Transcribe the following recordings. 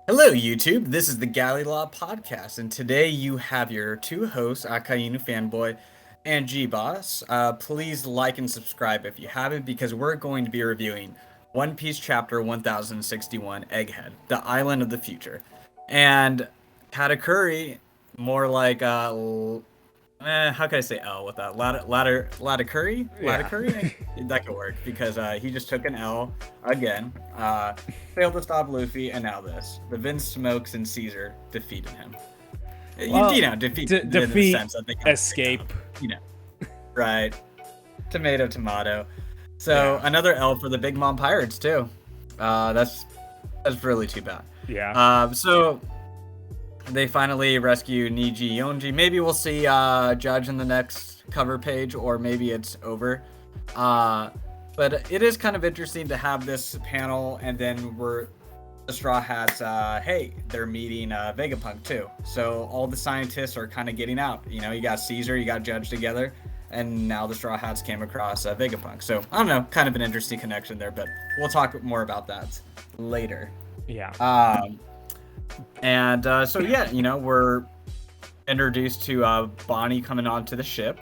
Hello, YouTube. This is the Galley La Podcast, and today you have your two hosts, Akainu Fanboy and Geboss. Please like and subscribe if you haven't, because we're going to be reviewing One Piece Chapter 1061, Egghead, the Island of the Future. And Katakuri, more like, how can I say L with that? Ladakuri? Yeah. Ladakuri? That could work, because he just took an L again. Failed to stop Luffy, and now this. The Vince Smokes and Caesar defeated him. Well, Defeat in defeat, the sense that they got escape. right. Tomato. So another L for the Big Mom Pirates too. That's really too bad. Yeah. So they finally rescue Niji Yonji. Maybe we'll see Judge in the next cover page, or maybe it's over. But it is kind of interesting to have this panel, and then the Straw Hats, hey, they're meeting Vegapunk too. So all the scientists are kind of getting out. You know, you got Caesar, you got Judge together, and now the Straw Hats came across Vegapunk. So I don't know, kind of an interesting connection there, but we'll talk more about that later. Yeah. So yeah, we're introduced to Bonnie coming onto the ship,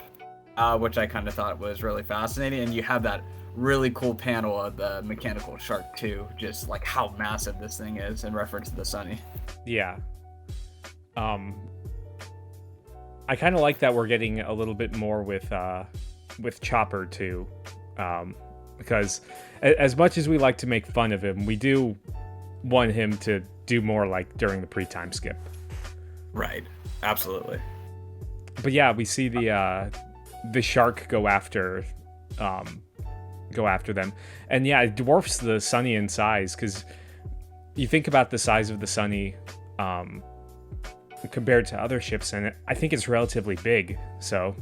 which I kind of thought was really fascinating. And you have that really cool panel of the mechanical shark too, just like how massive this thing is in reference to the Sunny. Yeah. I kind of like that we're getting a little bit more with Chopper too, because as much as we like to make fun of him, we do want him to do more like during the pre-time skip. Right. Absolutely. But yeah, we see the shark go after them, and yeah, it dwarfs the Sunny in size, because you think about the size of the Sunny compared to other ships, and I think it's relatively big. So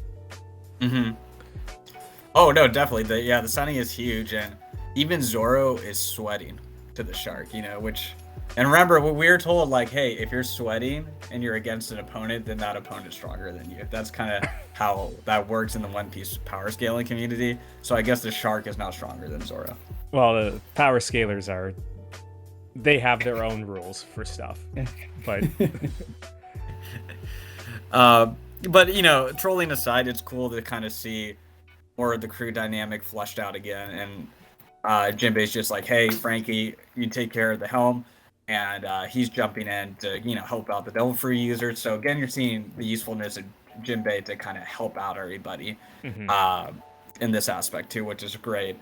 Oh no, definitely. The Sunny is huge, and even Zoro is sweating to the shark, and remember, we were told, like, hey, if you're sweating and you're against an opponent, then that opponent's stronger than you. That's kind of how that works in the One Piece power scaling community. So I guess the shark is now stronger than Zoro. Well, the power scalers they have their own rules for stuff, but but trolling aside, it's cool to kind of see more of the crew dynamic flushed out again. And Jinbei's just like, hey, Frankie, you take care of the helm. And he's jumping in to, help out the Devil Fruit users. So again, you're seeing the usefulness of Jinbei to kind of help out everybody in this aspect too, which is great.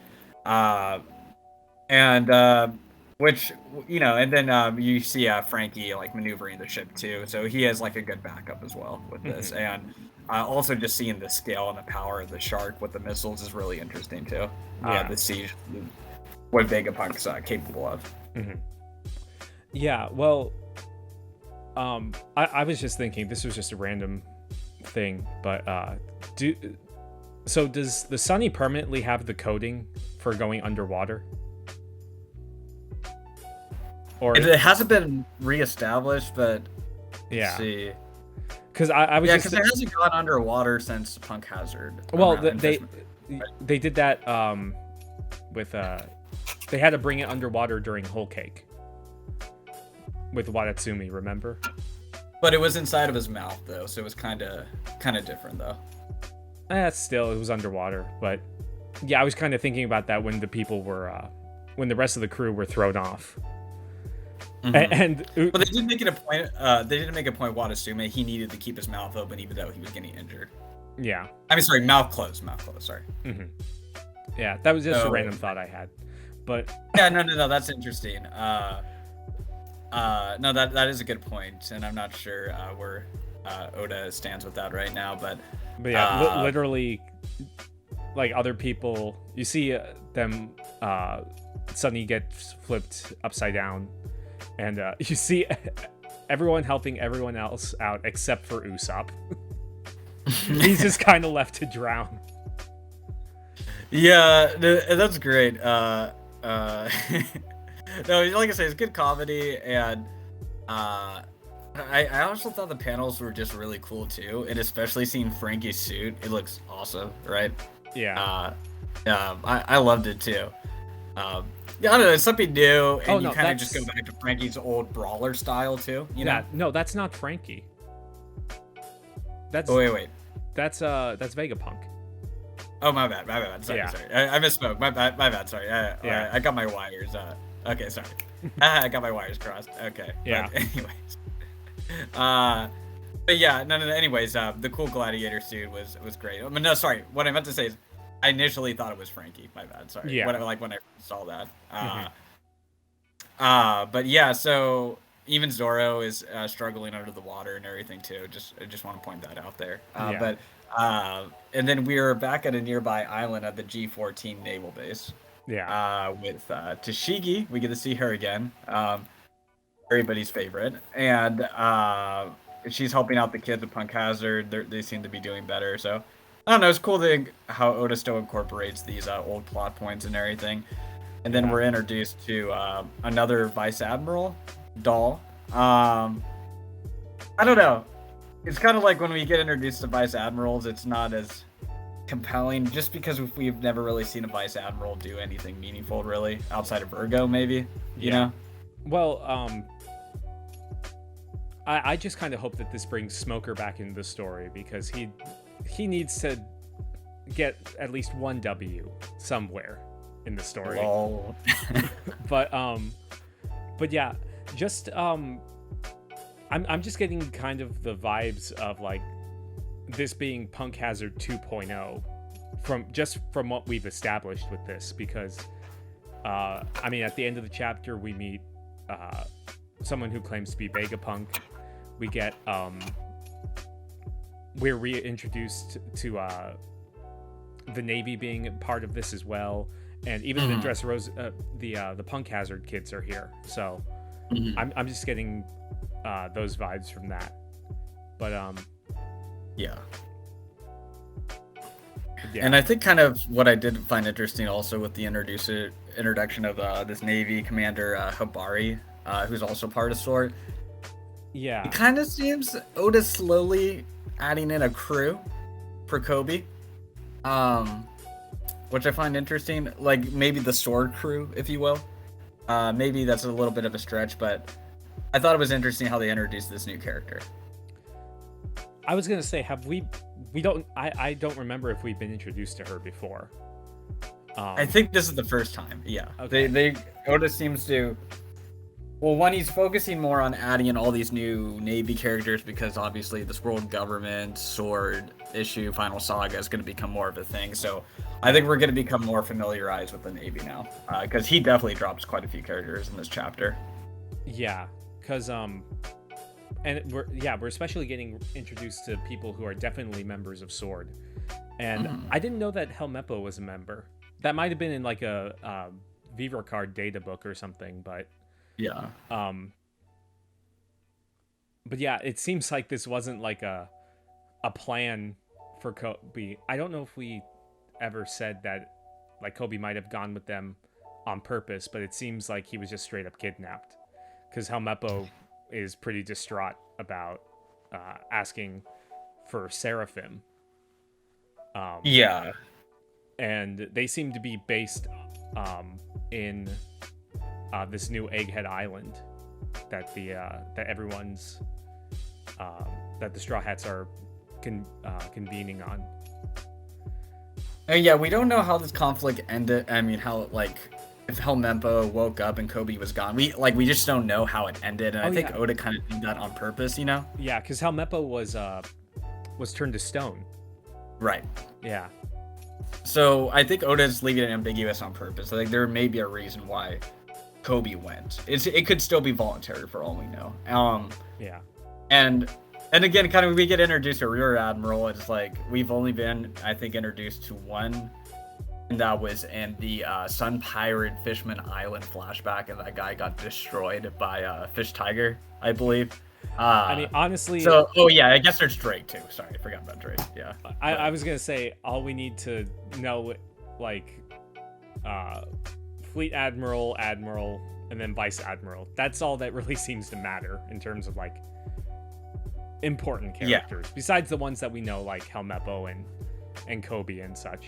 Which, and then you see Frankie like maneuvering the ship too. So he has like a good backup as well with this. And also just seeing the scale and the power of the shark with the missiles is really interesting too. The siege, what Vegapunk's capable of. Yeah, well, I was just thinking, this was just a random thing, but does the Sunny permanently have the coding for going underwater? Or it hasn't been reestablished, but yeah, let's see. Because I was because it hasn't gone underwater since Punk Hazard. Well, they did that with they had to bring it underwater during Whole Cake. With Watatsumi, remember? But it was inside of his mouth, though, so it was kind of different, though. Still, it was underwater. But yeah, I was kind of thinking about that when the people were, when the rest of the crew were thrown off. But they did make it a point. They didn't make a point. Watatsumi, he needed to keep his mouth open even though he was getting injured. Yeah. I mean, sorry, mouth closed. Sorry. Yeah, that was just a random thought I had. But yeah, no, that's interesting. No, that is a good point, and I'm not sure where Oda stands with that right now, but yeah, literally, like other people, you see them suddenly get flipped upside down, and you see everyone helping everyone else out except for Usopp. He's just kind of left to drown. Yeah, that's great. No, like I say, it's good comedy, and I also thought the panels were just really cool too, and especially seeing Frankie's suit, it looks awesome, right? Yeah. I loved it too. Yeah, I don't know, it's something new, and no, you kind of just go back to Frankie's old brawler style too. You know? No, that's not Frankie. That's wait. That's Vegapunk. Oh, my bad. Sorry. I misspoke. My bad. Sorry. Yeah. I got my wires. Okay, sorry. I got my wires crossed. Okay. Yeah. But anyways. But yeah, no. Anyways, the cool gladiator suit was great. I mean, no, sorry. What I meant to say is, I initially thought it was Frankie. My bad. Sorry. Yeah. When I saw that. But yeah, so even Zoro is struggling under the water and everything too. I just want to point that out there. But and then we were back at a nearby island at the G14 naval base. Yeah. With Tashigi, we get to see her again. Everybody's favorite, and she's helping out the kids with Punk Hazard. They seem to be doing better. So I don't know. It's cool how Oda still incorporates these old plot points and everything. And then we're introduced to another Vice Admiral, Doll. I don't know. It's kind of like when we get introduced to Vice Admirals, it's not as compelling just because we've never really seen a Vice Admiral do anything meaningful, really, outside of Virgo, maybe, you know? Well, I just kind of hope that this brings Smoker back into the story, because he needs to get at least one W somewhere in the story. Lol. but yeah, just I'm just getting kind of the vibes of like this being Punk Hazard 2.0 from what we've established with this, because I mean, at the end of the chapter we meet someone who claims to be Vegapunk. We get we're reintroduced to the Navy being part of this as well, and even the Dressrosa, the Punk Hazard kids are here. So I'm just getting those vibes from that. But yeah. Yeah. And I think kind of what I did find interesting also with the introduction of this Navy commander Hibari, who's also part of SWORD. Yeah. It kind of seems Oda's slowly adding in a crew for Kobe, which I find interesting. Like maybe the SWORD crew, if you will. Maybe that's a little bit of a stretch, but I thought it was interesting how they introduced this new character. I was gonna say, I don't remember if we've been introduced to her before. I think this is the first time. Yeah. Okay. Oda seems to. Well, one, he's focusing more on adding in all these new Navy characters because obviously this world government, SWORD issue, Final Saga is going to become more of a thing. So I think we're going to become more familiarized with the Navy now, because he definitely drops quite a few characters in this chapter. Yeah, because and we're especially getting introduced to people who are definitely members of SWORD, and I didn't know that Helmeppo was a member. That might have been in like a Viva Card data book or something, but. Yeah. But yeah, it seems like this wasn't like a plan for Kobe. I don't know if we ever said that like Kobe might have gone with them on purpose, but it seems like he was just straight up kidnapped, because Helmeppo is pretty distraught about asking for Seraphim. Yeah. And they seem to be based in this new Egghead Island that that everyone's that the Straw Hats are convening on. Yeah, we don't know how this conflict ended. I mean, how if Helmeppo woke up and Kobe was gone. We just don't know how it ended, and I think Oda kind of did that on purpose, you know? Yeah, because Helmeppo was turned to stone. Right. Yeah. So I think Oda's leaving it ambiguous on purpose. Like there may be a reason why Kobe went. It could still be voluntary for all we know. Yeah. And again, kind of we get introduced to Rear Admiral. It's like we've only been, I think, introduced to one, and that was in the Sun Pirate Fishman Island flashback, and that guy got destroyed by Fish Tiger, I believe. I mean, honestly. So, I guess there's Drake too. Sorry, I forgot about Drake. Yeah. I was gonna say all we need to know, like, Fleet Admiral, and then Vice Admiral. That's all that really seems to matter in terms of like important characters, besides the ones that we know, like Helmeppo and Kobe and such.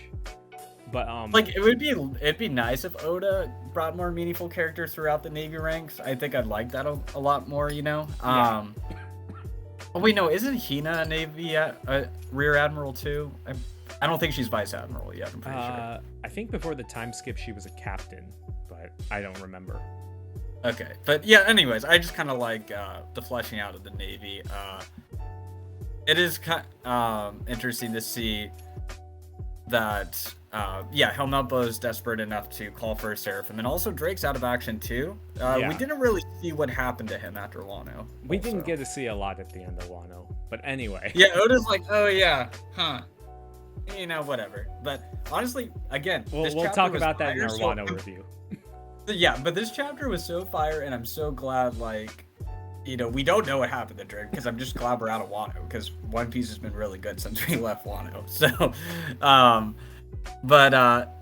But like it'd be nice if Oda brought more meaningful characters throughout the Navy ranks. I think I'd like that a lot more, you know. Yeah. Oh wait, no, isn't Hina a Navy Rear Admiral too? I don't think she's Vice Admiral yet. I'm pretty sure. I think before the time skip she was a captain, but I don't remember. Okay, but yeah. Anyways, I just kind of like the fleshing out of the Navy. It is interesting to see that. Helmeppo is desperate enough to call for a Seraphim, and also Drake's out of action too. We didn't really see what happened to him after Wano. We didn't get to see a lot at the end of Wano, but anyway. Yeah, Oda's like, oh yeah, you know, whatever. But honestly, again, we'll talk about that in our Wano review. Yeah, but this chapter was so fire, and I'm so glad, like, you know, we don't know what happened to Drake, because I'm just glad we're out of Wano, because One Piece has been really good since we left Wano. So,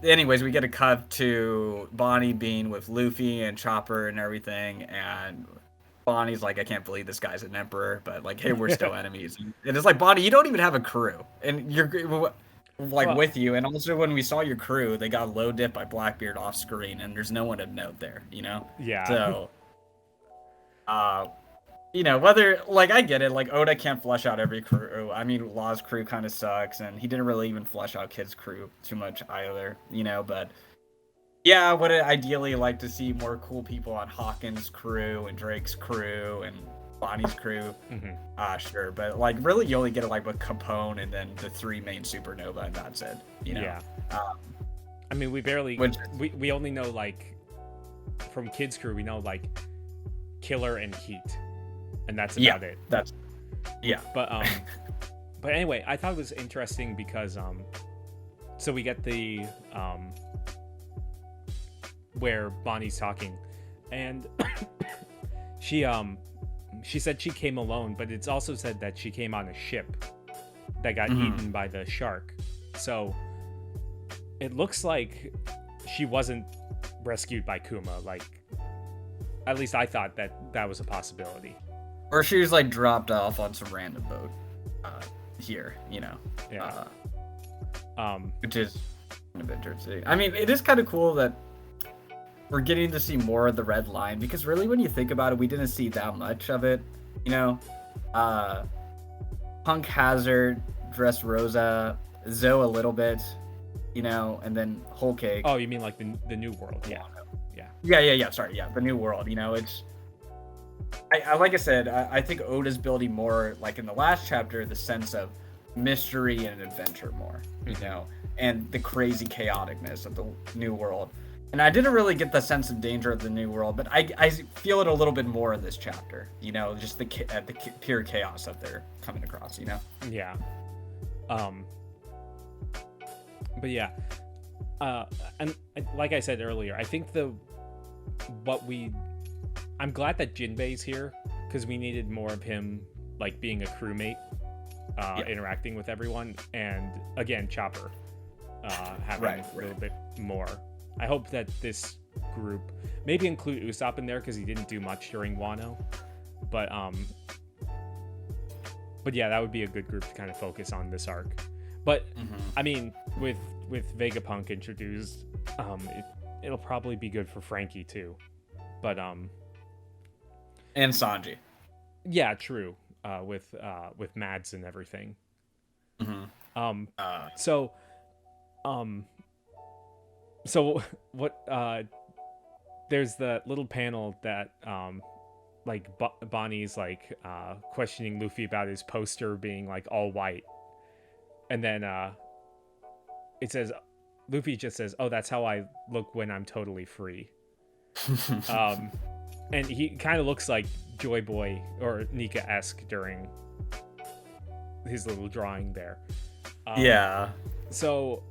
anyways, we get a cut to Bonnie being with Luffy and Chopper and everything, and Bonnie's like, I can't believe this guy's an emperor, but like, hey, we're still enemies. And it's like, Bonnie, you don't even have a crew, and you're with you. And also, when we saw your crew, they got low dip by Blackbeard off screen, and there's no one of note there, you know? Yeah. So, you know, whether, like, I get it, like, Oda can't flesh out every crew. I mean, Law's crew kind of sucks, and he didn't really even flesh out Kid's crew too much either, you know, but yeah, I would ideally like to see more cool people on Hawkins' crew and Drake's crew and Bonnie's crew. Sure, but like really you only get it like with Capone and then the 3 main supernova, and that's it, you know? Yeah. I mean, we barely we only know, like, from Kid's crew we know like Killer and Heat, and that's about it. But but anyway, I thought it was interesting because so we get the where Bonnie's talking, and she said she came alone, but it's also said that she came on a ship that got eaten by the shark. So it looks like she wasn't rescued by Kuma. Like, at least I thought that was a possibility. Or she was like dropped off on some random boat here, you know. Yeah. Which is kind of interesting. I mean, it is kind of cool that we're getting to see more of the Red Line, because really when you think about it, we didn't see that much of it, you know. Punk Hazard, Dressrosa, Zoe a little bit, you know, and then Whole Cake. Oh, you mean like the New World? Yeah. Sorry, the New World. You know, it's I like I said, I think Oda's building more, like in the last chapter, the sense of mystery and adventure more, you know, and the crazy chaoticness of the New World. And I didn't really get the sense of danger of the New World, but I feel it a little bit more in this chapter, you know, just the pure chaos that they're coming across, you know? Yeah. But yeah. And like I said earlier, I think I'm glad that Jinbei's here, because we needed more of him, like, being a crewmate, interacting with everyone, and again, Chopper having a little bit more. I hope that this group, maybe include Usopp in there, because he didn't do much during Wano, but yeah, that would be a good group to kind of focus on this arc. But I mean, with Vegapunk introduced, it'll probably be good for Frankie too, but and Sanji. Yeah, true. With Mads and everything. So what? There's the little panel that like Bonnie's like questioning Luffy about his poster being like all white, and then it says, Luffy just says, "Oh, that's how I look when I'm totally free." And he kind of looks like Joy Boy or Nika-esque during his little drawing there. So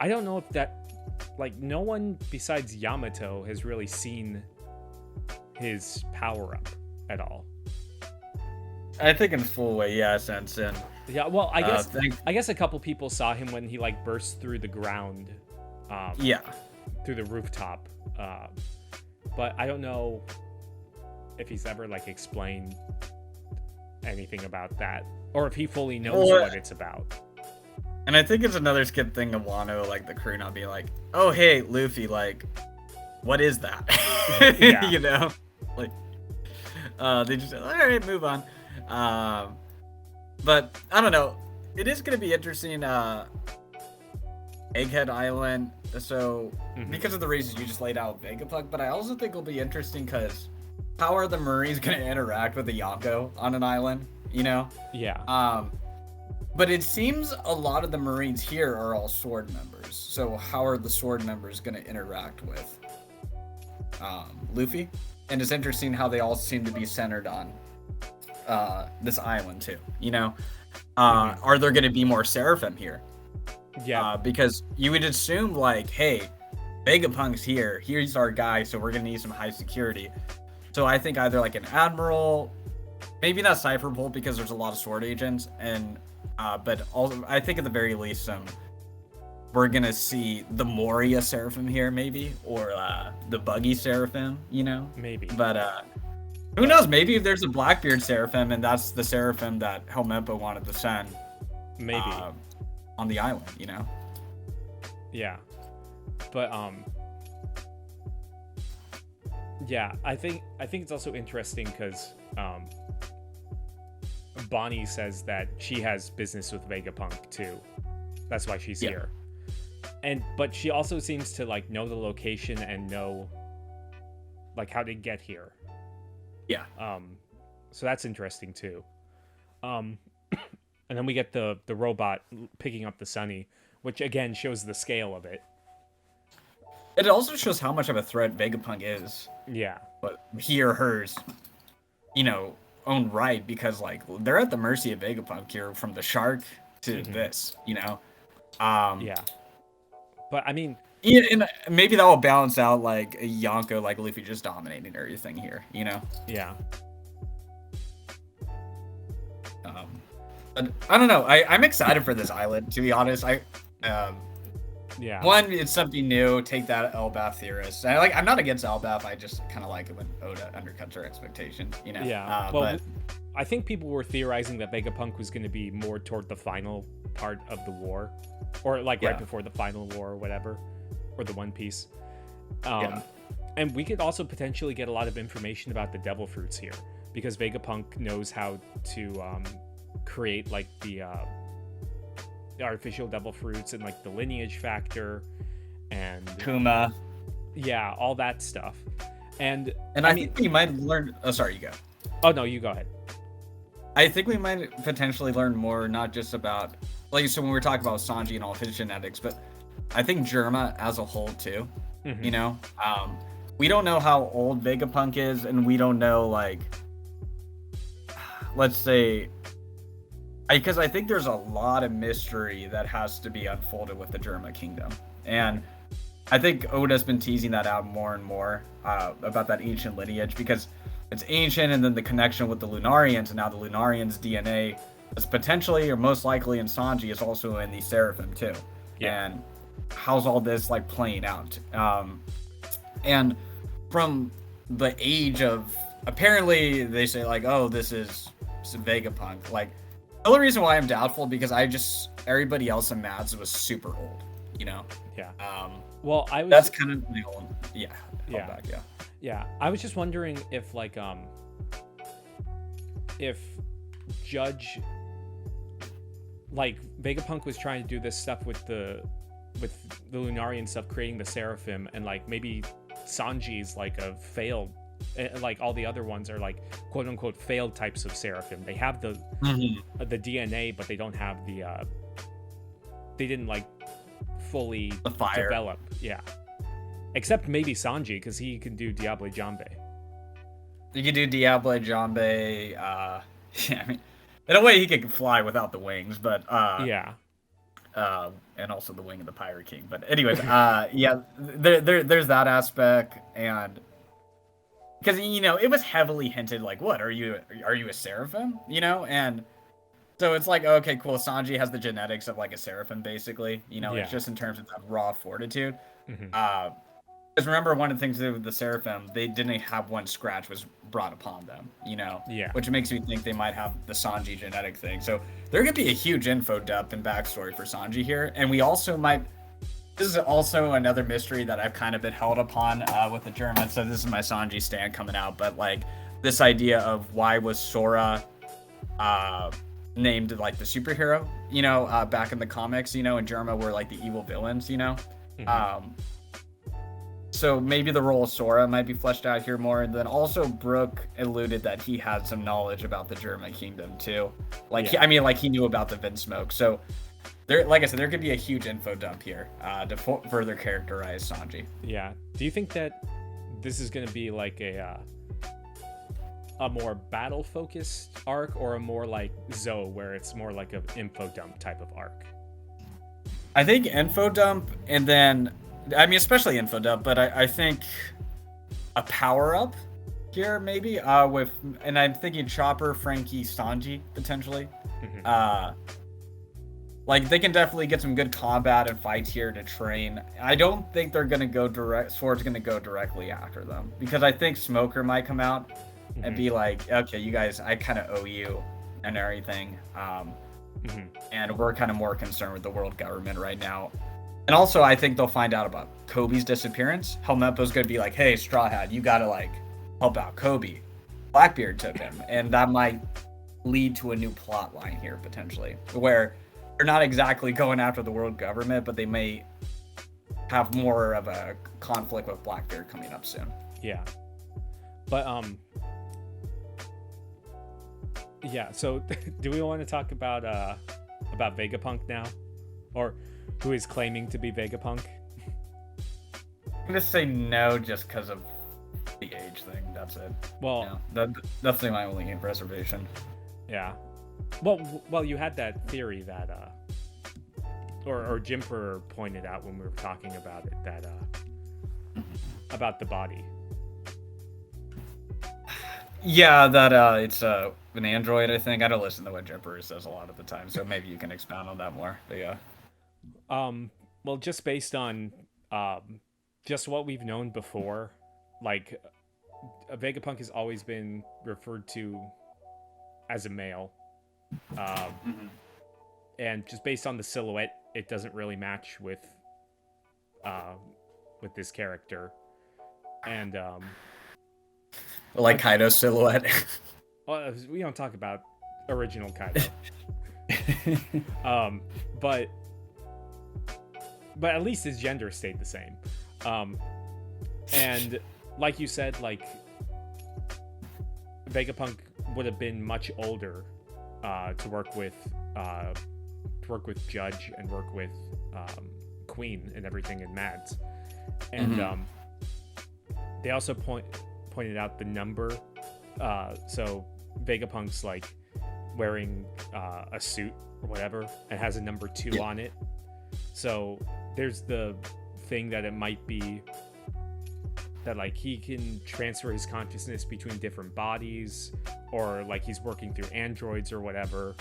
I don't know if that, like, no one besides Yamato has really seen his power up at all. I think in full way, yeah, since then. Yeah, well, I guess a couple people saw him when he like burst through the ground. Through the rooftop. But I don't know if he's ever like explained anything about that, or if he fully knows what it's about. And I think it's another skip thing of Wano, like the crew not being like, oh hey, Luffy, like, what is that? Yeah. You know, like, they just all right, move on. But I don't know. It is gonna be interesting. Egghead Island. So because of the reasons you just laid out, Vegapunk, but I also think it'll be interesting because how are the Marines gonna interact with the Yonko on an island? You know? Yeah. But it seems a lot of the Marines here are all sword members. So how are the sword members going to interact with Luffy? And it's interesting how they all seem to be centered on this island too. You know, are there going to be more Seraphim here? Yeah. Because you would assume like, hey, Vegapunk's here. Here's our guy. So we're going to need some high security. So I think either like an admiral, maybe not Cypher Bolt because there's a lot of sword agents, and but also I think at the very least we're gonna see the Moria Seraphim here maybe, or the Buggy Seraphim, you know, Maybe. But who knows? Maybe there's a Blackbeard Seraphim, and that's the Seraphim that Helmeppo wanted to send. Maybe. On the island, you know. Yeah. But yeah, I think it's also interesting because Bonnie says that she has business with Vegapunk too. That's why she's here. But she also seems to like know the location and know like how to get here. Yeah. So that's interesting too. And then we get the robot picking up the Sunny, which again shows the scale of it. It also shows how much of a threat Vegapunk is. Yeah. But he or hers, you know, own right, because like they're at the mercy of Vegapunk here, from the shark to this, you know. Yeah. But I mean, yeah, and maybe that will balance out like a Yonko, like Luffy just dominating everything here, you know. Yeah. But I don't know. I'm excited for this island, to be honest. Yeah. One, it's something new. Take that, Elbaf theorist. I'm not against Elbaf. I just kind of like it when Oda undercuts her expectations, you know. Yeah. Well, I think people were theorizing that Vegapunk was going to be more toward the final part of the war, or like right before the final war or whatever, or the One Piece. And we could also potentially get a lot of information about the devil fruits here, because Vegapunk knows how to create like the artificial devil fruits and like the lineage factor and Kuma. Yeah, all that stuff. And I think we might learn. Oh, sorry, you go. Oh no, you go ahead. I think we might potentially learn more, not just about like, so when we're talking about Sanji and all of his genetics, but I think Germa as a whole too. You know, we don't know how old Vegapunk is, and we don't know like, let's say, because I think there's a lot of mystery that has to be unfolded with the Germa Kingdom, and I think Oda's been teasing that out more and more about that ancient lineage, because it's ancient, and then the connection with the Lunarians, and now the Lunarians' DNA is potentially or most likely in Sanji is also in the Seraphim too. And how's all this like playing out? And from the age of, apparently they say like, oh, this is Vegapunk. Like, the only reason why I'm doubtful, because everybody else in Mads was super old, you know. Yeah. Well, that's kind of the old. Yeah. Yeah. Back, Yeah. I was just wondering if like if Judge, like, Vegapunk was trying to do this stuff with the Lunarian stuff, creating the Seraphim, and like maybe Sanji's like a failed, like all the other ones are like quote unquote failed types of Seraphim. They have the DNA, but they don't have the they didn't like fully develop. Yeah. Except maybe Sanji, because he can do Diable Jambe. You can do Diable Jambe. Yeah, I mean, in a way, he can fly without the wings, but yeah. And also the wing of the Pirate King. But anyways, yeah, there's that aspect, and because you know it was heavily hinted like, what are you a Seraphim? You know, and so it's like, okay, cool. Sanji has the genetics of like a Seraphim, basically. You know, it's just in terms of that raw fortitude. Because remember, one of the things with the Seraphim, they didn't have one scratch was brought upon them, Yeah. Which makes me think they might have the Sanji genetic thing. So there could be a huge info dump and backstory for Sanji here. And we also might... This is also another mystery that I've kind of been held upon with the German. So this is my Sanji stand coming out. But, like, this idea of why was Sora named, like, the superhero, back in the comics, and Germa were, like, the evil villains, Mm-hmm. So maybe the role of Sora might be fleshed out here more. And then also Brook alluded that he had some knowledge about the German kingdom too. Like, Yeah. he knew about the Vinsmoke. So there, like I said, there could be a huge info dump here to further characterize Sanji. Yeah. Do you think that this is going to be like a more battle focused arc, or a more like Zoe where it's more like an info dump type of arc? I think info dump, and then especially info dump, but I think a power up here maybe and I'm thinking Chopper, Frankie, Sanji potentially. Mm-hmm. Like, they can definitely get some good combat and fights here to train. I don't think they're gonna go direct. Sword's gonna go directly after them, because I think Smoker might come out and be like, okay, you guys, I kind of owe you and everything. And we're kind of more concerned with the world government right now. And also, I think they'll find out about Kobe's disappearance. Helmeppo's gonna be like, hey, Straw Hat, you gotta, like, help out Kobe. Blackbeard took him. And that might lead to a new plot line here, potentially, where they're not exactly going after the world government, but they may have more of a conflict with Blackbeard coming up soon. Yeah. But, yeah, so do we want to talk about Vegapunk now? Or who is claiming to be Vegapunk? I'm gonna say no just because of the age thing. That's it. Well, that's my only reservation. Yeah. Well, you had that theory that, or Jimper pointed out when we were talking about it, that, about the body. Yeah, that it's an android, I think. I don't listen to what Jimper says a lot of the time, so maybe you can expound on that more. But yeah. Well, just based on just what we've known before, like, Vegapunk has always been referred to as a male. And just based on the silhouette, it doesn't really match with this character. And like Kaido's silhouette. well, we don't talk about original Kaido. But at least his gender stayed the same. And like you said, like, Vegapunk would have been much older to work with Judge and work with Queen and everything in Mads. And they also pointed out the number. So Vegapunk's like wearing a suit or whatever and has a number 2 on it. So there's the thing that it might be that, like, he can transfer his consciousness between different bodies, or like he's working through androids or whatever.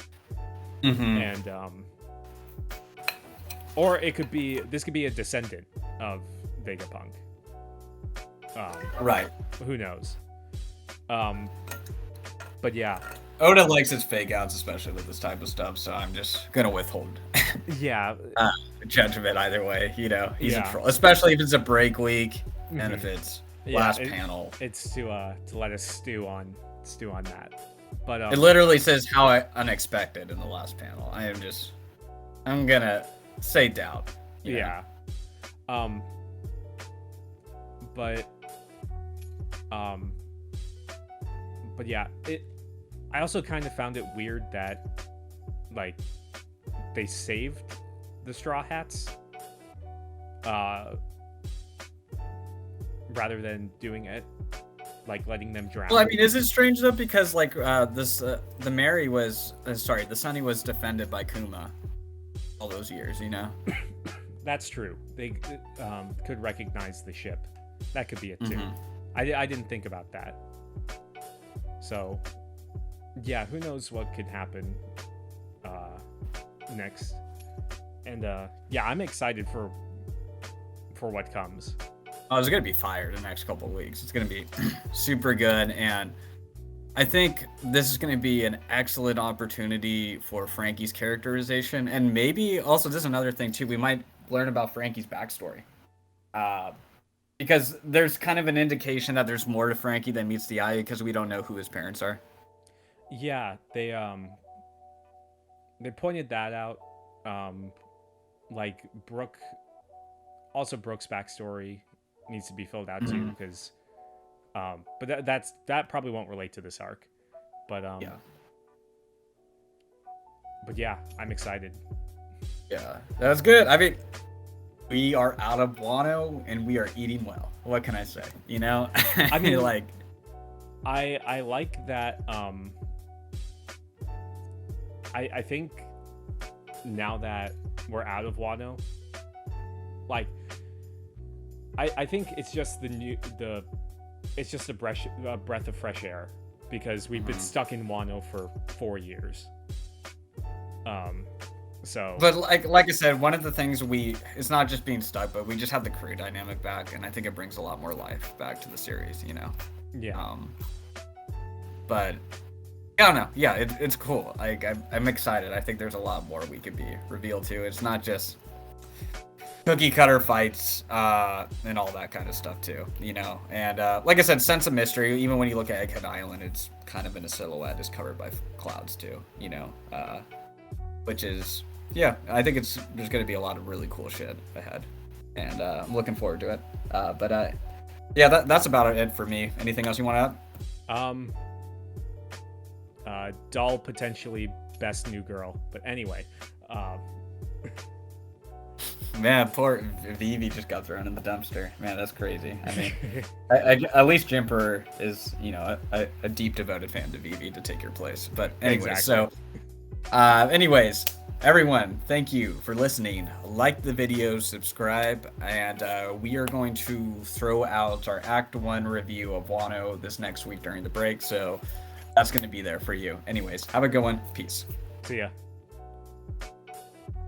And or this could be a descendant of Vegapunk. Right. Who knows? But yeah. Oda likes his fake outs, especially with this type of stuff, so I'm just gonna withhold Yeah. judgment either way. He's a troll, especially if it's a break week and if it's last panel. It's to let us stew on that. But it literally says how unexpected in the last panel. I'm gonna say doubt. Yeah. But yeah, I also kind of found it weird that, like, they saved the Straw Hats rather than doing it, like, letting them drown. Well, I mean, is it strange though? Because, like, the Sunny was defended by Kuma all those years, That's true. They could recognize the ship. That could be it too. I didn't think about that. So, yeah, who knows what could happen next. And yeah, I'm excited for what comes. Oh, it's gonna be fire the next couple of weeks. It's gonna be super good, and I think this is gonna be an excellent opportunity for Frankie's characterization, and maybe also this is another thing too. We might learn about Frankie's backstory, because there's kind of an indication that there's more to Frankie than meets the eye because we don't know who his parents are. Yeah, they pointed that out. Like Brooke's backstory needs to be filled out too, because but that probably won't relate to this arc. But Yeah. But yeah, I'm excited. Yeah, that's good. I mean, we are out of Wano and we are eating well. What can I say? You know, I mean, like, I like that. I think now that we're out of Wano, like, I think it's just it's just a breath of fresh air, because we've been stuck in Wano for 4 years. So. But like I said, one of the things it's not just being stuck, but we just have the crew dynamic back, and I think it brings a lot more life back to the series. You know. Yeah. But I don't know. Yeah, it's cool. Like I'm excited. I think there's a lot more we could be revealed to. It's not just cookie cutter fights and all that kind of stuff too, you know. And like I said, sense of mystery. Even when you look at Egghead Island, it's kind of in a silhouette, is covered by clouds too, you know. Which is, yeah, I think there's going to be a lot of really cool shit ahead, and I'm looking forward to it. But yeah, that's about it for me. Anything else you want to add? Doll potentially best new girl, but anyway. Man, poor Vivi just got thrown in the dumpster. Man, that's crazy. I mean, at least Jimper is, you know, a deep devoted fan to Vivi to take your place. But anyway, exactly. So, anyways, everyone, thank you for listening. Like the video, subscribe, and we are going to throw out our Act 1 review of Wano this next week during the break. So that's going to be there for you. Anyways, have a good one. Peace. See ya.